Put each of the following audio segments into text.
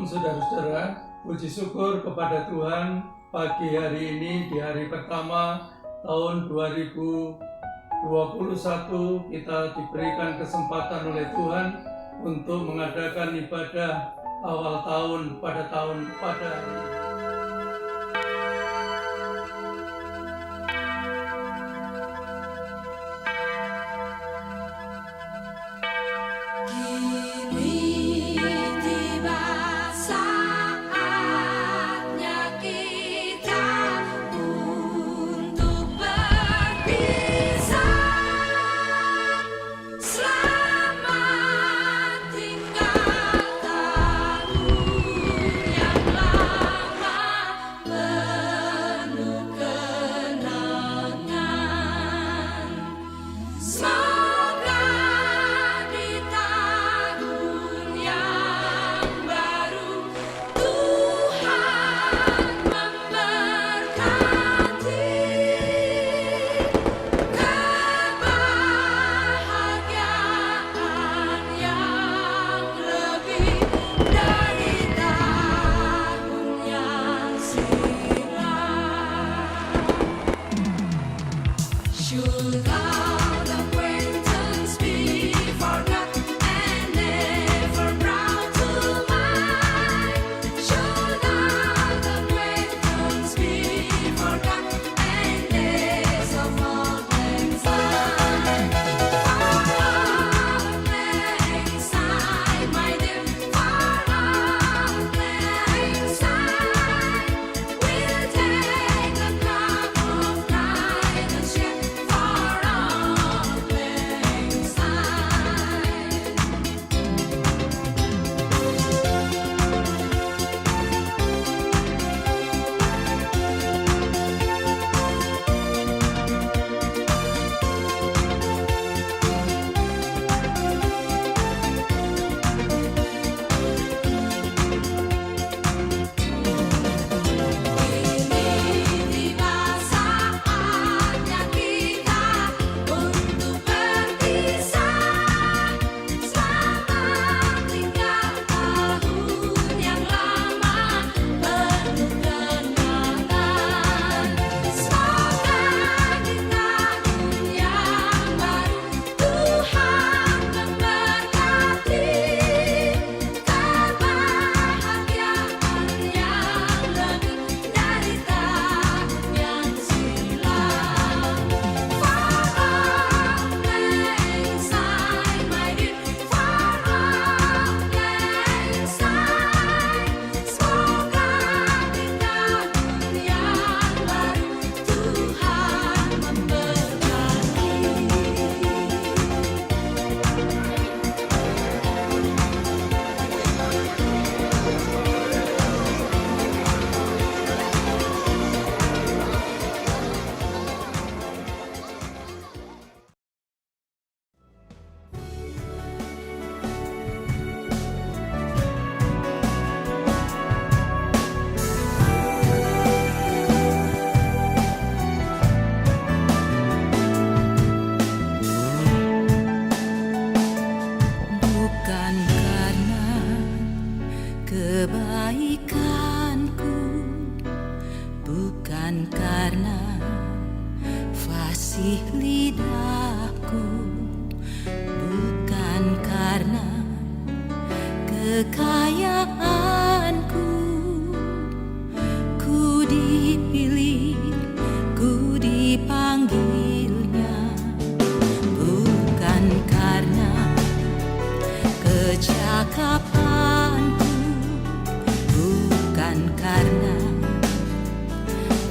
saudara-saudara, puji syukur kepada Tuhan pagi hari ini di hari pertama tahun 2021 kita diberikan kesempatan oleh Tuhan untuk mengadakan ibadah awal tahun pada hari ini. Kebaikanku bukan karena fasih lidahku, bukan karena kekayaanku. Ku dipilih, ku dipanggilnya, bukan karena kecakapanku, bukan karena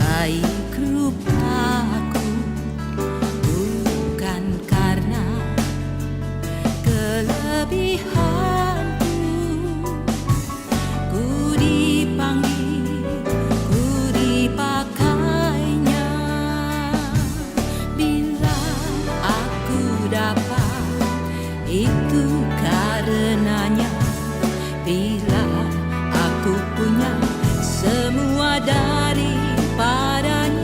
baik rupaku, bukan karena kelebihanku. Ku dipanggil, ku dipakainya. Bila aku dapat, itu karenanya. Bila aku punya semua daripadanya,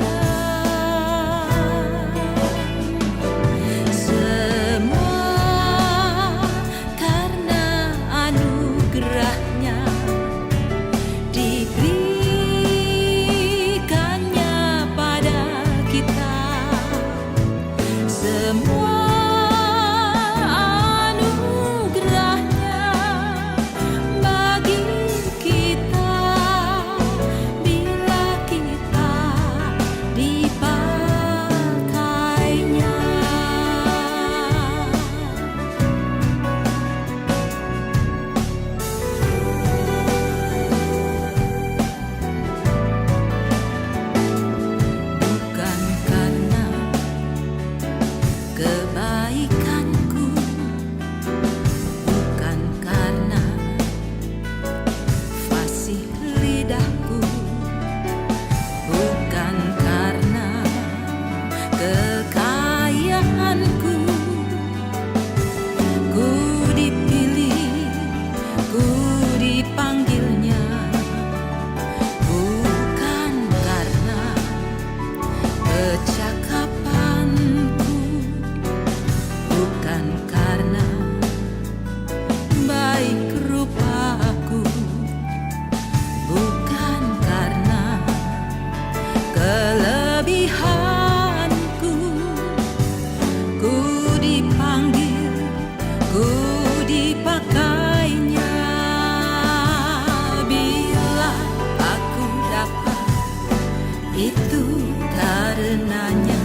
Itu karenanya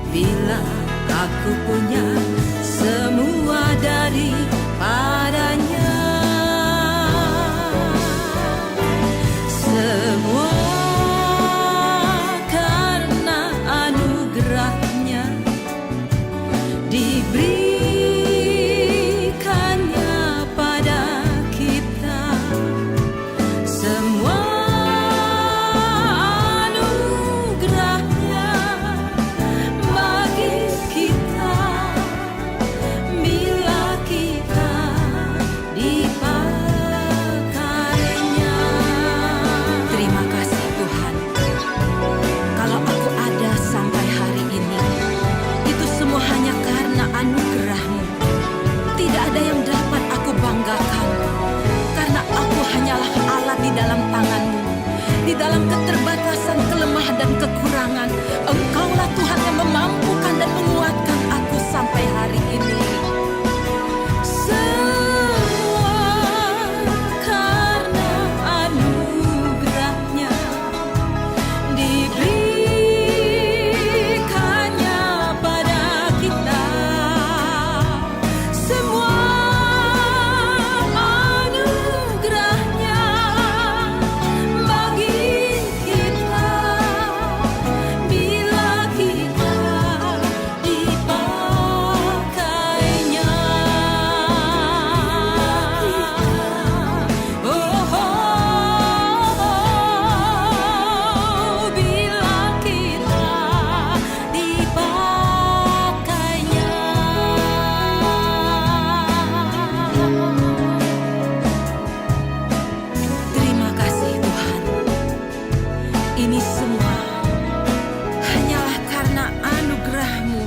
bila aku punya semua daripadanya, semua karena anugerahnya diberikannya pada kita. Semua anugerahnya bagi kita bila kita dipakainya. Terima kasih Tuhan, kalau aku ada sampai hari ini, itu semua hanya karena anugerah-Mu. Tidak ada yang dapat aku banggakan, karena aku hanyalah alat di dalam tangan-Mu. Di dalam keterbatasan, kelemahan dan kekurangan, Engkaulah Tuhan yang memampukan dan menguatkan aku sampai hari ini. Semua karena anugerah-Nya diberikannya pada kita. Semua anugerah-Nya bagi kita bila kita dipakainya. Bila kita dipakainya. Terima kasih Tuhan, ini semua hanyalah karena anugerah-Mu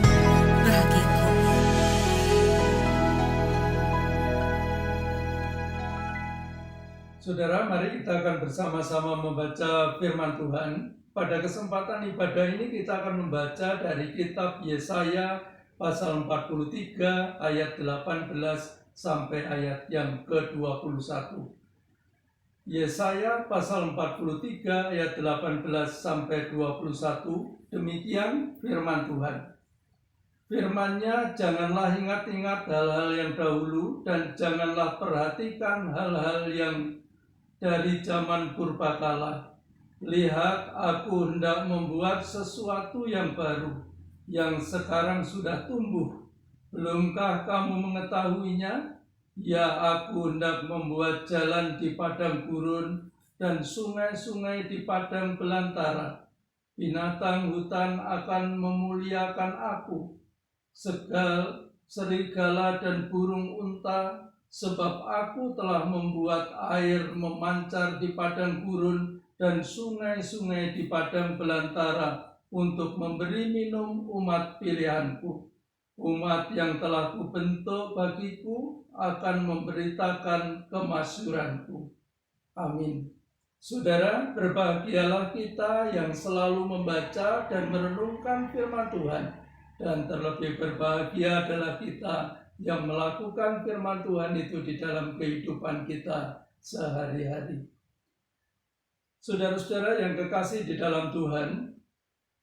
bagiku. Saudara, mari kita akan bersama-sama membaca firman Tuhan. Pada kesempatan ibadah ini kita akan membaca dari kitab Yesaya pasal 43 ayat 18 sampai ayat yang ke-21. Yesaya pasal 43 ayat 18 sampai 21, demikian firman Tuhan. Firman-Nya, janganlah ingat-ingat hal-hal yang dahulu, dan janganlah perhatikan hal-hal yang dari zaman purbakala. Lihat, aku hendak membuat sesuatu yang baru, yang sekarang sudah tumbuh. Belumkah kamu mengetahuinya? Ya, aku hendak membuat jalan di padang gurun dan sungai-sungai di padang belantara. Binatang hutan akan memuliakan aku, serigala dan burung unta, sebab aku telah membuat air memancar di padang gurun dan sungai-sungai di padang belantara untuk memberi minum umat pilihanku. Umat yang telah kubentuk bagiku akan memberitakan kemasyhuranku. Amin. Saudara, berbahagialah kita yang selalu membaca dan merenungkan firman Tuhan. Dan terlebih berbahagia adalah kita yang melakukan firman Tuhan itu di dalam kehidupan kita sehari-hari. Saudara-saudara yang kekasih di dalam Tuhan,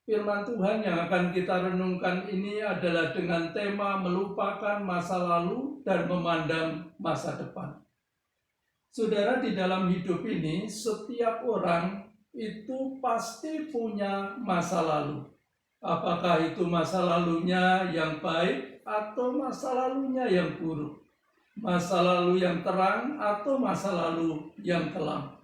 firman Tuhan yang akan kita renungkan ini adalah dengan tema melupakan masa lalu dan memandang masa depan. Saudara, di dalam hidup ini setiap orang itu pasti punya masa lalu. Apakah itu masa lalunya yang baik atau masa lalunya yang buruk? Masa lalu yang terang atau masa lalu yang kelam?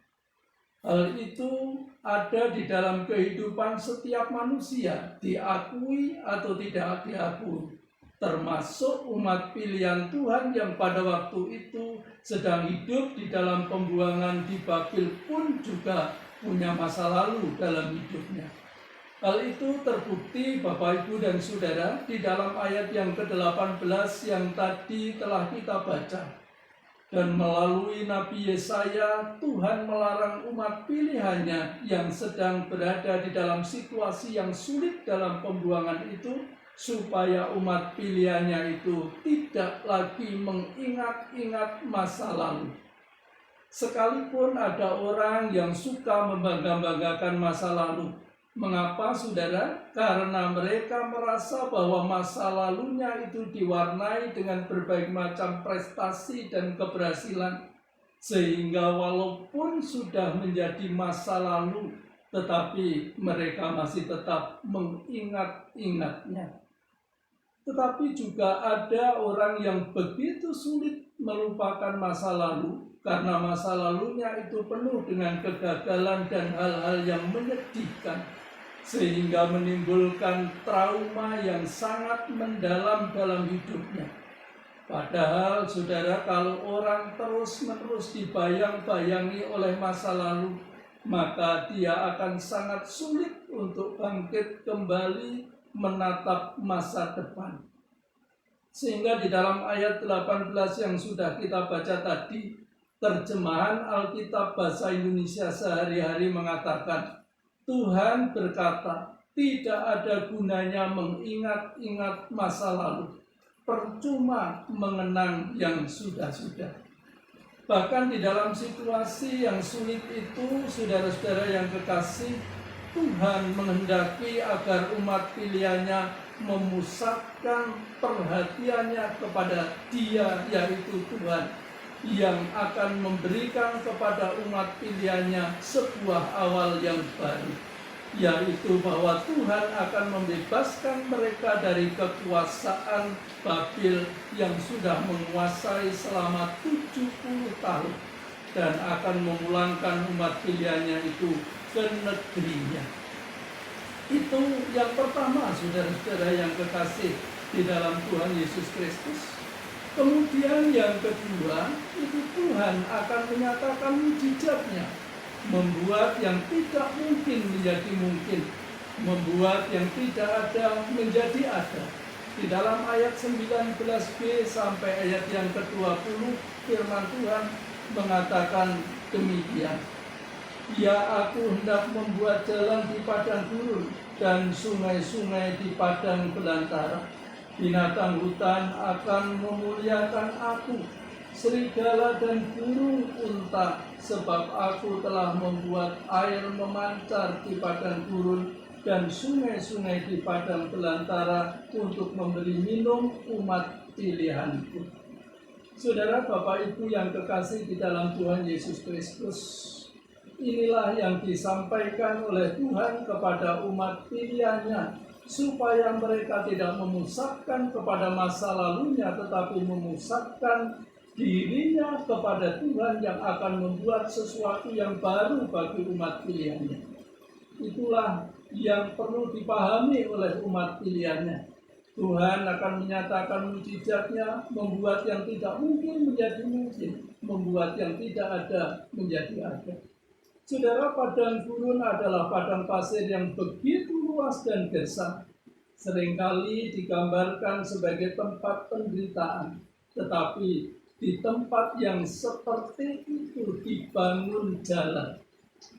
Hal itu ada di dalam kehidupan setiap manusia, diakui atau tidak diakui. Termasuk umat pilihan Tuhan yang pada waktu itu sedang hidup di dalam pembuangan di Babil pun juga punya masa lalu dalam hidupnya. Hal itu terbukti Bapak, Ibu, dan Saudara di dalam ayat yang ke-18 yang tadi telah kita baca. Dan melalui Nabi Yesaya, Tuhan melarang umat pilihannya yang sedang berada di dalam situasi yang sulit dalam pembuangan itu, supaya umat pilihannya itu tidak lagi mengingat-ingat masa lalu. Sekalipun ada orang yang suka membangga-banggakan masa lalu. Mengapa, saudara? Karena mereka merasa bahwa masa lalunya itu diwarnai dengan berbagai macam prestasi dan keberhasilan. Sehingga walaupun sudah menjadi masa lalu, tetapi mereka masih tetap mengingat-ingatnya. Tetapi juga ada orang yang begitu sulit melupakan masa lalu, karena masa lalunya itu penuh dengan kegagalan dan hal-hal yang menyedihkan, sehingga menimbulkan trauma yang sangat mendalam dalam hidupnya. Padahal, saudara, kalau orang terus-menerus dibayang-bayangi oleh masa lalu, maka dia akan sangat sulit untuk bangkit kembali menatap masa depan. Sehingga di dalam ayat 18 yang sudah kita baca tadi, terjemahan Alkitab bahasa Indonesia sehari-hari mengatakan, Tuhan berkata, tidak ada gunanya mengingat-ingat masa lalu, percuma mengenang yang sudah-sudah. Bahkan di dalam situasi yang sulit itu, saudara-saudara yang kekasih, Tuhan menghendaki agar umat pilihannya memusatkan perhatiannya kepada Dia, yaitu Tuhan, yang akan memberikan kepada umat pilihannya sebuah awal yang baru, yaitu bahwa Tuhan akan membebaskan mereka dari kekuasaan Babil yang sudah menguasai selama 70 tahun dan akan memulangkan umat pilihannya itu ke negerinya. Itu yang pertama, saudara-saudara yang kekasih di dalam Tuhan Yesus Kristus. Kemudian yang kedua, itu Tuhan akan menyatakan mujizatnya, membuat yang tidak mungkin menjadi mungkin, membuat yang tidak ada menjadi ada. Di dalam ayat 19b sampai ayat yang ke-20, firman Tuhan mengatakan demikian. Ya, aku hendak membuat jalan di padang gurun dan sungai-sungai di padang belantara. Binatang hutan akan memuliakan aku, serigala dan burung unta, sebab aku telah membuat air memancar di padang gurun dan sungai-sungai di padang belantara untuk memberi minum umat pilihanku. Saudara, Bapak, Ibu yang kekasih di dalam Tuhan Yesus Kristus, inilah yang disampaikan oleh Tuhan kepada umat pilihannya, supaya mereka tidak memusatkan kepada masa lalunya, tetapi memusatkan dirinya kepada Tuhan yang akan membuat sesuatu yang baru bagi umat pilihannya. Itulah yang perlu dipahami oleh umat pilihannya. Tuhan akan menyatakan mujizatnya, membuat yang tidak mungkin menjadi mungkin, membuat yang tidak ada menjadi ada. Saudara, padang gurun adalah padang pasir yang begitu luas dan gersang. Seringkali digambarkan sebagai tempat penderitaan. Tetapi di tempat yang seperti itu dibangun jalan.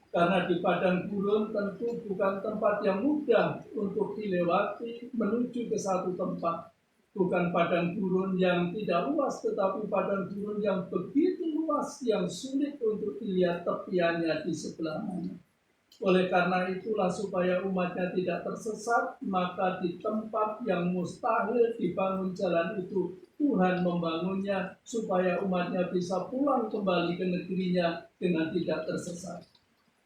Karena di padang gurun tentu bukan tempat yang mudah untuk dilewati menuju ke satu tempat. Bukan padang gurun yang tidak luas, tetapi padang gurun yang begitu luas, yang sulit untuk dilihat tepiannya di sebelah mana. Oleh karena itulah, supaya umatnya tidak tersesat, maka di tempat yang mustahil dibangun jalan itu, Tuhan membangunnya supaya umatnya bisa pulang kembali ke negerinya dengan tidak tersesat.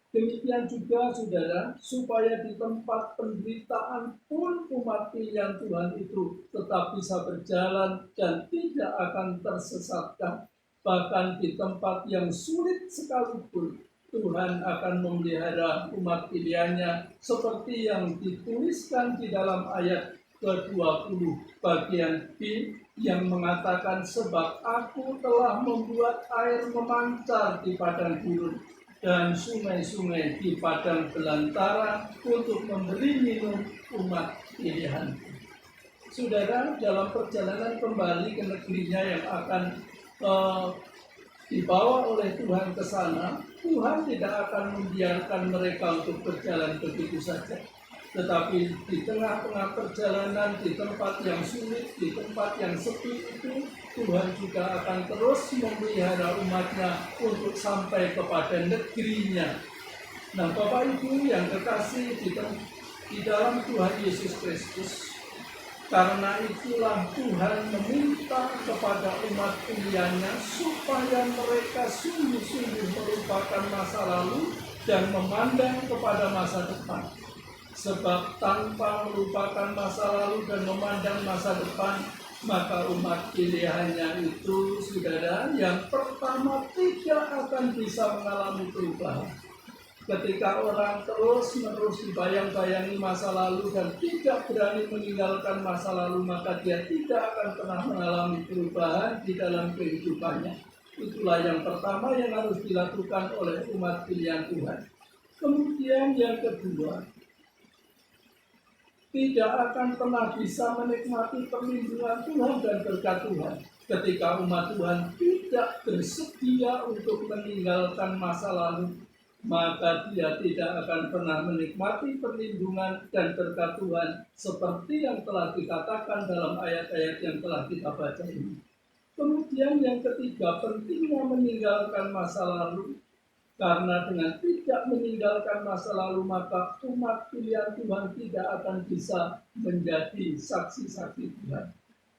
Demikian juga, saudara, supaya di tempat penderitaan pun umat pilihan Tuhan itu tetap bisa berjalan dan tidak akan tersesatkan. Bahkan di tempat yang sulit sekalipun, Tuhan akan memelihara umat pilihannya seperti yang dituliskan di dalam ayat ke-20 bagian B yang mengatakan, sebab aku telah membuat air memancar di padang gurun dan sungai-sungai di padang belantara untuk memberi minum umat pilihanku. Saudara, dalam perjalanan kembali ke negerinya yang akan dibawa oleh Tuhan ke sana, Tuhan tidak akan membiarkan mereka untuk berjalan begitu saja. Tetapi di tengah-tengah perjalanan, di tempat yang sulit, di tempat yang sepi itu, Tuhan juga akan terus memelihara umatnya untuk sampai kepada negerinya. Nah, Bapak Ibu yang kekasih di dalam Tuhan Yesus Kristus, karena itulah Tuhan meminta kepada umat pilihannya supaya mereka sungguh-sungguh melupakan masa lalu dan memandang kepada masa depan. Sebab tanpa melupakan masa lalu dan memandang masa depan, maka umat pilihannya itu, saudara, yang pertama tidak akan bisa mengalami perubahan. Ketika orang terus-menerus dibayang-bayangi masa lalu dan tidak berani meninggalkan masa lalu, maka dia tidak akan pernah mengalami perubahan di dalam kehidupannya. Itulah yang pertama yang harus dilakukan oleh umat pilihan Tuhan. Kemudian yang kedua, tidak akan pernah bisa menikmati perlindungan Tuhan dan berkat Tuhan ketika umat Tuhan tidak bersedia untuk meninggalkan masa lalu, maka dia tidak akan pernah menikmati perlindungan dan berkat Tuhan seperti yang telah dikatakan dalam ayat-ayat yang telah kita baca ini. Kemudian yang ketiga, pentingnya meninggalkan masa lalu. Karena dengan tidak meninggalkan masa lalu, maka umat pilihan Tuhan tidak akan bisa menjadi saksi-saksi Tuhan.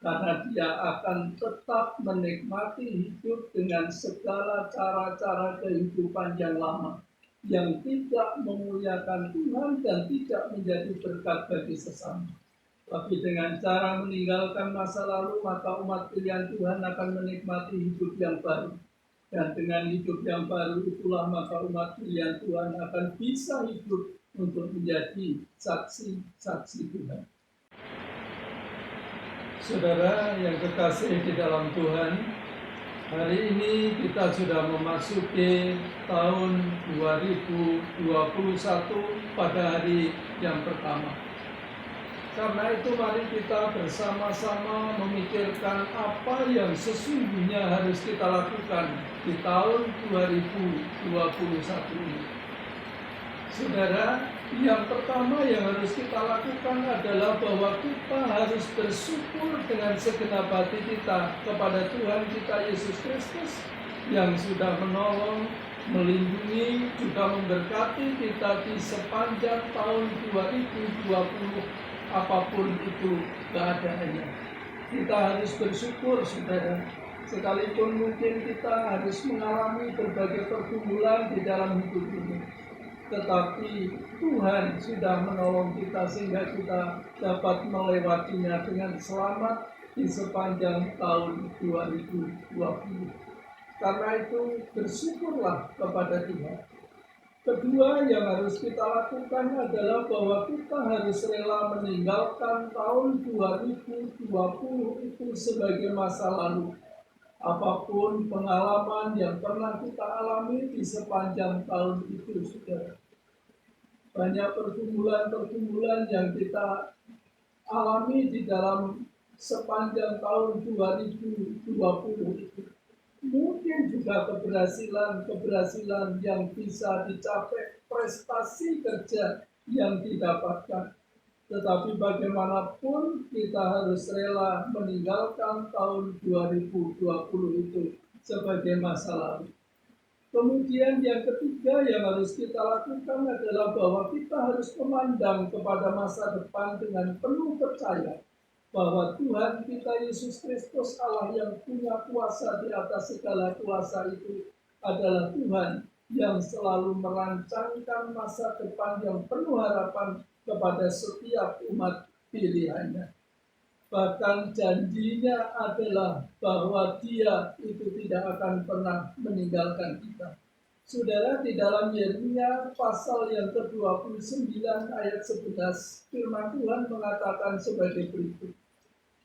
Karena dia akan tetap menikmati hidup dengan segala cara-cara kehidupan yang lama, yang tidak memuliakan Tuhan dan tidak menjadi berkat bagi sesama. Tapi dengan cara meninggalkan masa lalu, maka umat pilihan Tuhan akan menikmati hidup yang baru. Dan dengan hidup yang baru itulah maka umat pilihan Tuhan akan bisa hidup untuk menjadi saksi-saksi Tuhan. Saudara yang kekasih di dalam Tuhan, hari ini kita sudah memasuki tahun 2021 pada hari yang pertama. Karena itu mari kita bersama-sama memikirkan apa yang sesungguhnya harus kita lakukan di tahun 2021 ini. Saudara, yang pertama yang harus kita lakukan adalah bahwa kita harus bersyukur dengan segenap hati kita kepada Tuhan kita Yesus Kristus yang sudah menolong, melindungi, juga memberkati kita di sepanjang tahun 2020. Apapun itu keadaannya, kita harus bersyukur, saudara. Sekalipun mungkin kita harus mengalami berbagai pergumulan di dalam hidup ini, tetapi Tuhan sudah menolong kita sehingga kita dapat melewatinya dengan selamat di sepanjang tahun 2020. Karena itu bersyukurlah kepada Tuhan. Kedua yang harus kita lakukan adalah bahwa kita harus rela meninggalkan tahun 2020 itu sebagai masa lalu. Apapun pengalaman yang pernah kita alami di sepanjang tahun itu, saudara. Banyak pergumulan-pergumulan yang kita alami di dalam sepanjang tahun 2020 itu. Mungkin juga keberhasilan yang bisa dicapai, prestasi kerja yang didapatkan. Tetapi bagaimanapun kita harus rela meninggalkan tahun 2020 itu sebagai masa lalu. Kemudian yang ketiga yang harus kita lakukan adalah bahwa kita harus memandang kepada masa depan dengan penuh percaya bahwa Tuhan kita Yesus Kristus, Allah yang punya kuasa di atas segala kuasa itu, adalah Tuhan yang selalu merancangkan masa depan yang penuh harapan kepada setiap umat pilihannya. Bahkan janjinya adalah bahwa Dia itu tidak akan pernah meninggalkan kita. Saudara, di dalam Yeremia pasal yang ke-29 ayat 11, firman Tuhan mengatakan sebagai berikut.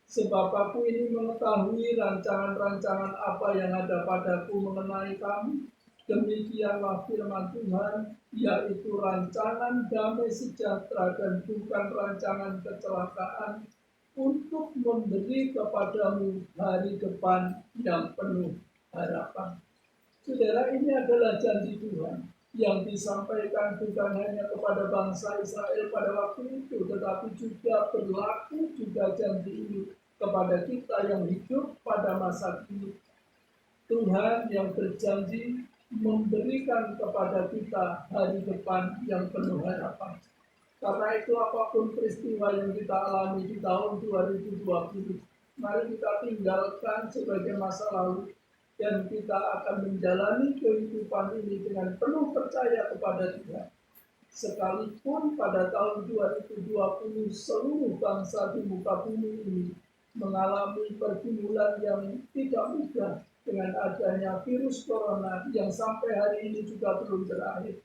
Sebab aku ini mengetahui rancangan-rancangan apa yang ada padaku mengenai kamu. Demikianlah firman Tuhan, yaitu rancangan damai sejahtera dan bukan rancangan kecelakaan, untuk memberi kepadamu hari depan yang penuh harapan. Saudara, ini adalah janji Tuhan. yang disampaikan bukan hanya kepada bangsa Israel pada waktu itu, tetapi juga berlaku juga janji ini kepada kita yang hidup pada masa kini. Tuhan yang berjanji memberikan kepada kita hari depan yang penuh harapan. Karena itu apapun peristiwa yang kita alami di tahun 2020, mari kita tinggalkan sebagai masa lalu dan kita akan menjalani kehidupan ini dengan penuh percaya kepada Tuhan. Sekalipun pada tahun 2020 seluruh bangsa di muka bumi ini mengalami pergumulan yang tidak mudah dengan adanya virus corona yang sampai hari ini juga belum berakhir.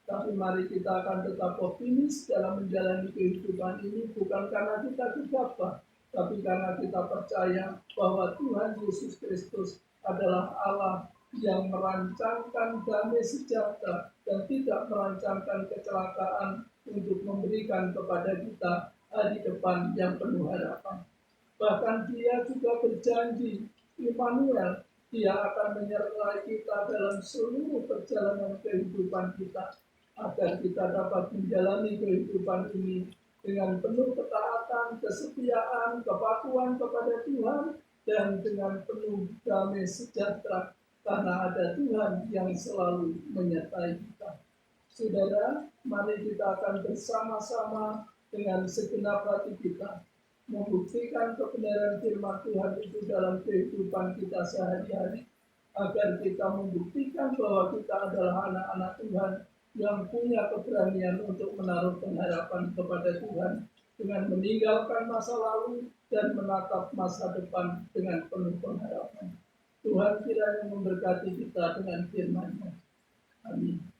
Tapi mari kita akan tetap optimis dalam menjalani kehidupan ini bukan karena kita gegabah, tapi karena kita percaya bahwa Tuhan Yesus Kristus adalah Allah yang merancangkan damai sejahtera dan tidak merancangkan kecelakaan untuk memberikan kepada kita hari depan yang penuh harapan. Bahkan Dia juga berjanji, Immanuel, Dia akan menyertai kita dalam seluruh perjalanan kehidupan kita, agar kita dapat menjalani kehidupan ini dengan penuh ketaatan, kesetiaan, kepatuhan kepada Tuhan, dan dengan penuh damai sejahtera, karena ada Tuhan yang selalu menyertai kita. Saudara, mari kita akan bersama-sama dengan segenap hati kita membuktikan kebenaran firman Tuhan itu dalam kehidupan kita sehari-hari, agar kita membuktikan bahwa kita adalah anak-anak Tuhan yang punya keberanian untuk menaruh pengharapan kepada Tuhan dengan meninggalkan masa lalu dan menatap masa depan dengan penuh pengharapan. Tuhan kiranya memberkati kita dengan firman-Nya. Amin.